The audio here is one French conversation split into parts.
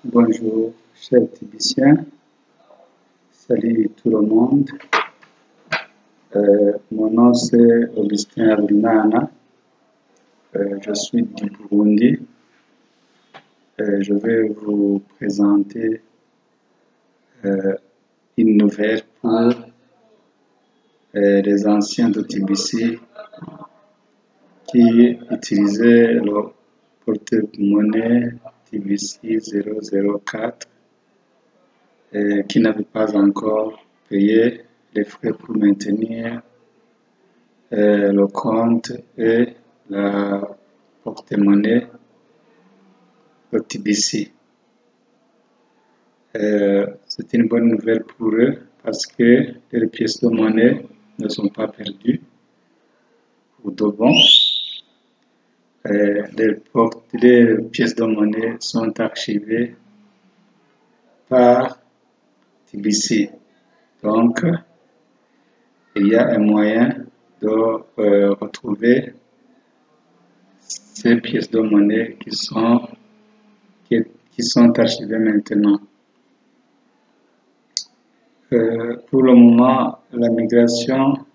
Bonjour, chers Tibiciens. Salut tout le monde. Mon nom c'est Augustin Abrimana. Je suis du Burundi. Je vais vous présenter une nouvelle pour les anciens de TBC qui utilisaient le porte-monnaie TBC 004 et qui n'avaient pas encore payé les frais pour maintenir le compte et la porte-monnaie de TBC. C'est une bonne nouvelle pour eux parce que les pièces de monnaie ne sont pas perdues ou de bon. Les pièces de monnaie sont archivées par TBC. Donc, il y a un moyen de retrouver ces pièces de monnaie qui sont archivées maintenant. Pour le moment, la migration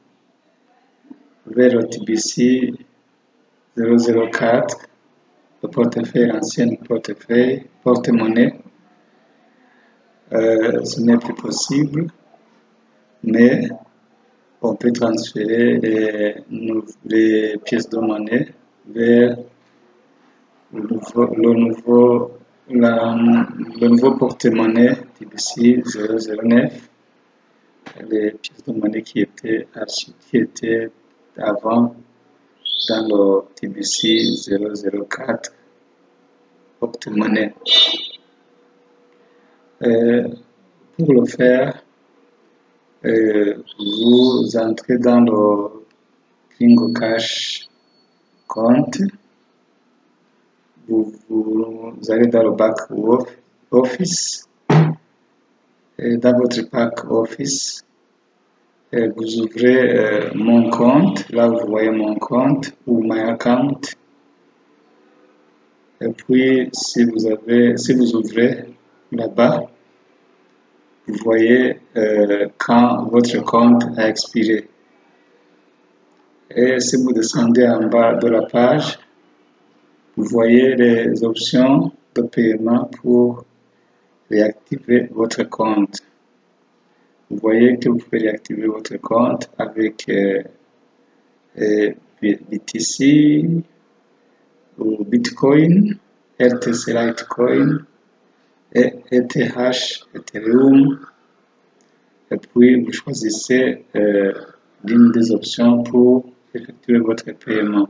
vers le TBC 004, le portefeuille, l'ancien porte-monnaie, ce n'est plus possible, mais on peut transférer les pièces de monnaie vers le nouveau porte-monnaie TBC 009, les pièces de monnaie qui étaient avant dans le TBC 004 porte-monnaie. Pour le faire, vous entrez dans le Kingo Cash compte, vous allez dans le back office, et dans votre back office, vous ouvrez mon compte, là vous voyez mon compte ou my account, et puis si vous ouvrez là-bas, vous voyez quand votre compte a expiré. Et si vous descendez en bas de la page, vous voyez les options de paiement pour réactiver votre compte. Vous voyez que vous pouvez réactiver votre compte avec BTC ou Bitcoin, RTC Litecoin, et ETH, Ethereum, et puis vous choisissez l'une des options pour effectuer votre paiement.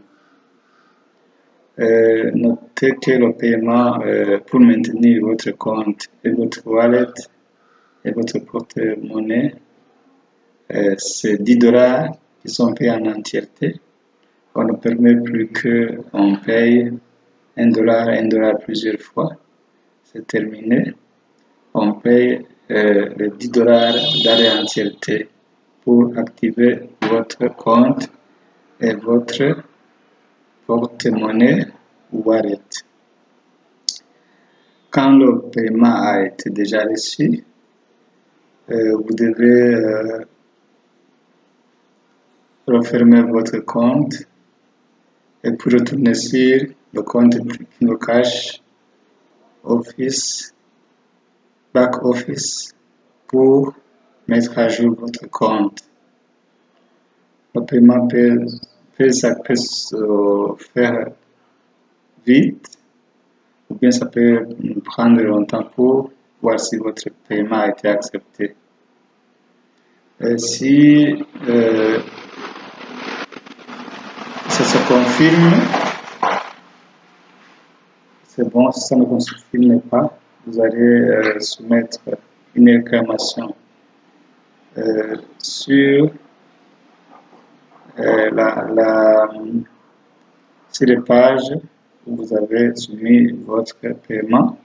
Notez que le paiement pour maintenir votre compte et votre wallet et votre porte-monnaie, c'est $10 qui sont payés en entièreté. On ne permet plus qu'on paye $1 plusieurs fois. C'est terminé. On paye les $10 d'arrêt entièreté pour activer votre compte et votre porte-monnaie wallet. Quand le paiement a été déjà reçu, vous devez refermer votre compte et puis retourner sur le compte Kingo Cash Office, Back Office, pour mettre à jour votre compte. Le paiement peut se faire vite, ou bien ça peut prendre longtemps pour voir si votre paiement a été accepté. Si ça se confirme, c'est bon. Si ça ne se confirme pas, vous allez soumettre une réclamation sur les pages où vous avez soumis votre paiement.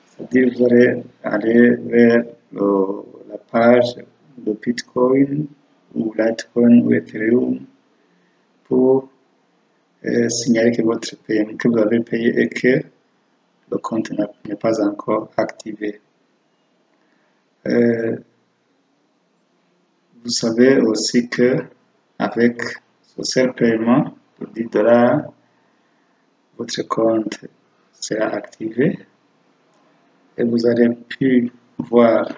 C'est-à-dire vous allez aller vers la page de Bitcoin ou Litecoin ou Ethereum pour signaler que votre paiement, que vous avez payé et que le compte n'est pas encore activé. Vous savez aussi que avec ce seul paiement de 10 $, votre compte sera activé et vous allez pu voir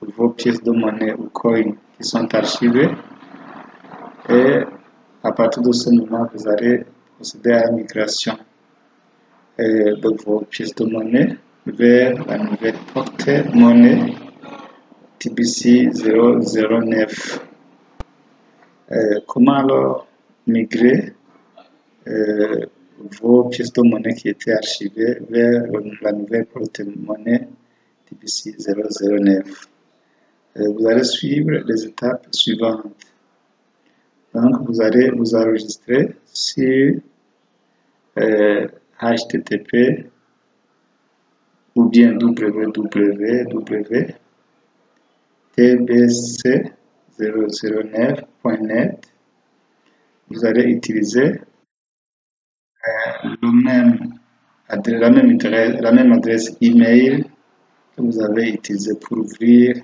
vos pièces de monnaie ou coins qui sont archivées, et à partir de ce moment vous allez procéder à la migration de vos pièces de monnaie vers la nouvelle porte-monnaie TBC 009. Comment alors migrer vos pièces de monnaie qui étaient archivées vers la nouvelle porte-monnaie TBC 009? Vous allez suivre les étapes suivantes. Donc, vous allez vous enregistrer sur http ou bien www.tbc009.net. Vous allez utiliser la même adresse email que vous avez utilisée pour ouvrir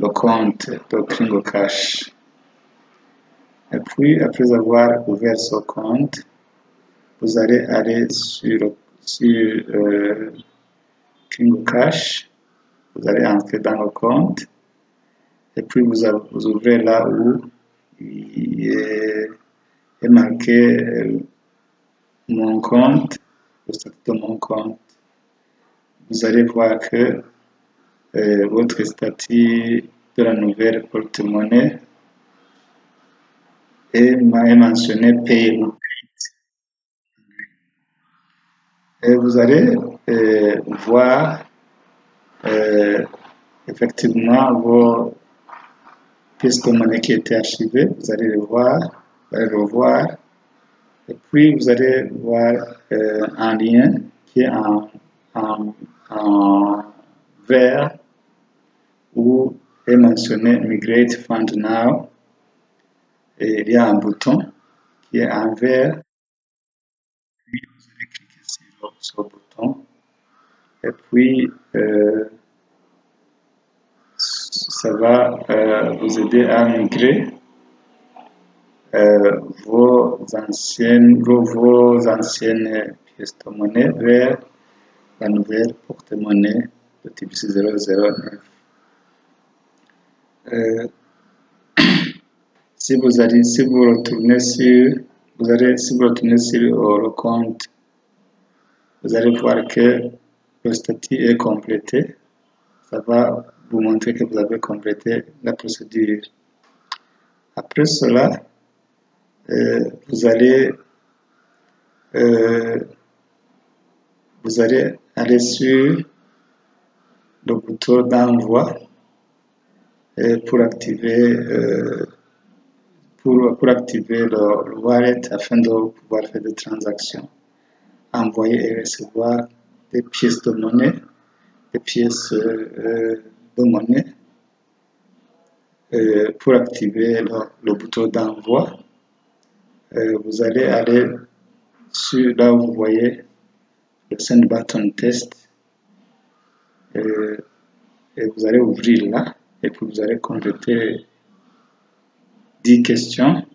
le compte de KringoCash. Et puis, après avoir ouvert ce compte, vous allez aller sur KringoCash, vous allez entrer dans le compte, et puis vous ouvrez là où il est marqué mon compte, le statut de mon compte. Vous allez voir que votre statut de la nouvelle porte-monnaie est mentionné Pay ou Paid. Et vous allez voir effectivement vos pièces de monnaie qui étaient archivées. Vous allez les voir, vous allez le voir, et puis vous allez voir un lien qui est en vert où est mentionné Migrate Fund Now, et il y a un bouton qui est en vert, puis vous allez cliquer sur ce bouton, et puis ça va vous aider à migrer vos anciennes pièces de monnaie vers la nouvelle porte-monnaie de TBC 009. Si vous retournez sur le compte, vous allez voir que le statut est complété. Ça va vous montrer que vous avez complété la procédure. Après cela, vous allez aller sur le bouton d'envoi pour activer le wallet afin de pouvoir faire des transactions, envoyer et recevoir des pièces de monnaie, pour activer le bouton d'envoi. Vous allez aller sur là où vous voyez le Send Button Test, et vous allez ouvrir là, et puis vous allez compléter 10 questions.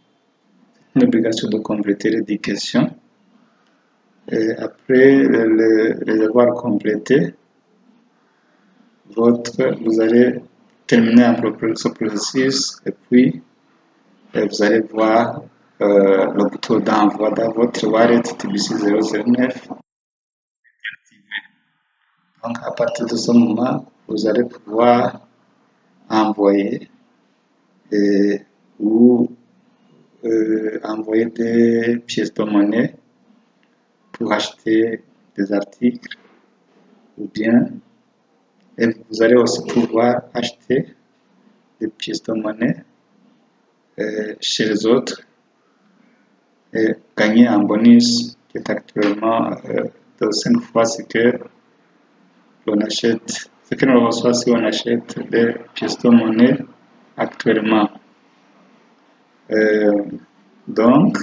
C'est une obligation de compléter les 10 questions. Et après les avoir complétées, vous allez terminer un peu ce processus, et puis vous allez voir le bouton d'envoi dans votre wallet TBC 009. Donc à partir de ce moment, vous allez pouvoir envoyer ou envoyer des pièces de monnaie pour acheter des articles, ou bien vous allez aussi pouvoir acheter des pièces de monnaie chez les autres et gagner un bonus qui est actuellement de 5 fois ce que l'on achète, ce que l'on reçoit si on achète des pièces de monnaie actuellement. Donc,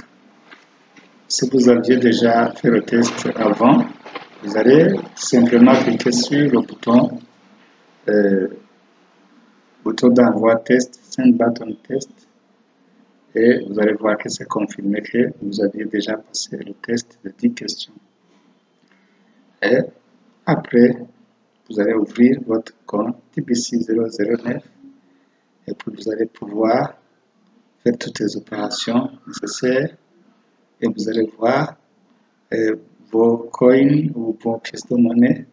si vous aviez déjà fait le test avant, Vous allez simplement cliquer sur le bouton d'envoi test, send button test, et vous allez voir que c'est confirmé que vous aviez déjà passé le test de 10 questions. Et après, vous allez ouvrir votre compte TBC 009 et puis vous allez pouvoir faire toutes les opérations nécessaires et vous allez voir vos coins ou vos pièces de monnaie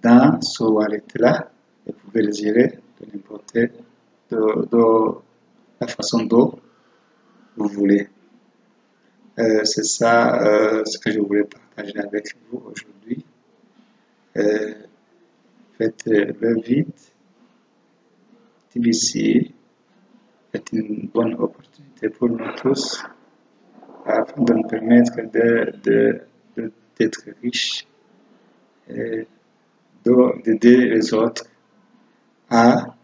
dans ce wallet-là et vous pouvez les gérer de n'importe de la façon dont vous voulez. C'est ça ce que je voulais partager avec vous aujourd'hui. Faites-le vite. TBC est une bonne opportunité pour nous tous afin de nous permettre d'être riches et d'aider les autres à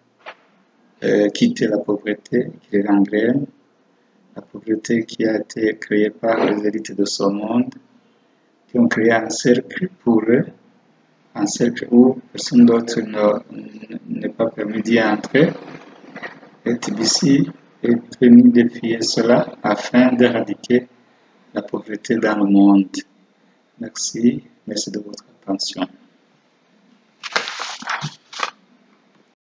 quitter la pauvreté qui les gangrène, la pauvreté qui a été créée par les élites de ce monde, qui ont créé un cercle pour eux, un cercle où personne d'autre n'est pas permis d'y entrer. Et TBC est venu défier cela afin d'éradiquer la pauvreté dans le monde. Merci de votre attention.